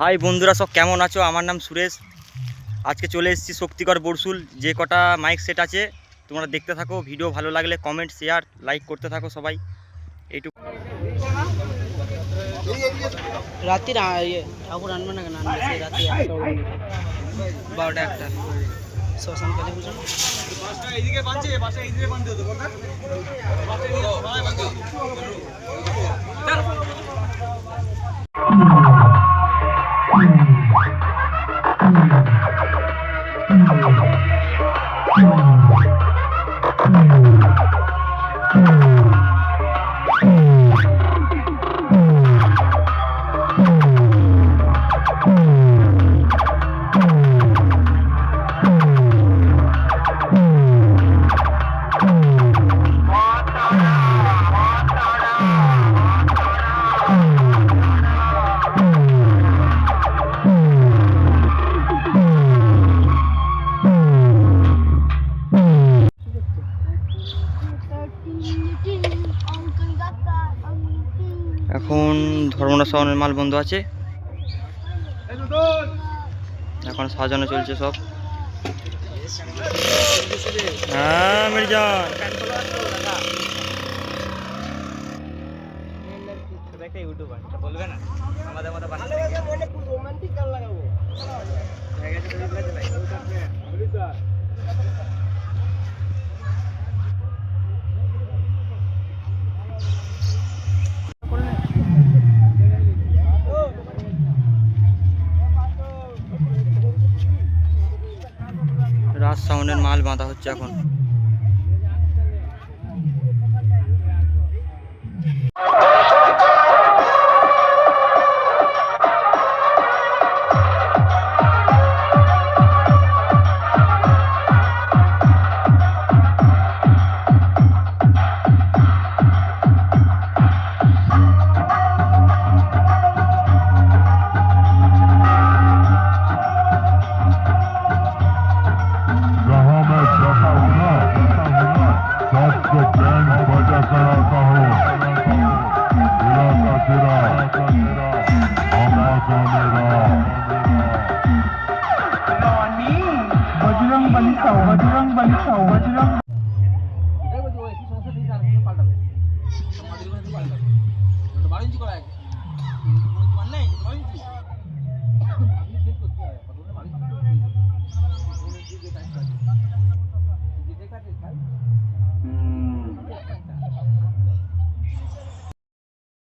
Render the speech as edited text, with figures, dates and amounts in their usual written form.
High বন্ধুরা, সব কেমন আছো? আমার নাম সুরেশ। আজকে চলে এসেছি শক্তিগড় বরশুল। যে কটা মাইক সেট আছে তোমরা দেখতে থাকো। ভিডিও ভালো লাগলে কমেন্ট, শেয়ার, লাইক করতে থাকো সবাই। এইটুকু। রাত্রি ঠাকুর আনবে না কেন? আনবে সেই রাত্রি 12টা 1টা শ্মশান কালী পুজো। এখন ধর্মনা শহরের মাল বন্ধ আছে, এখন সাজানো চলছে সব। হ্যাঁ মির্জা, বলবে না আমাদের মতো রাজ সাউন্ডের মাল বাঁধা হচ্ছে এখন।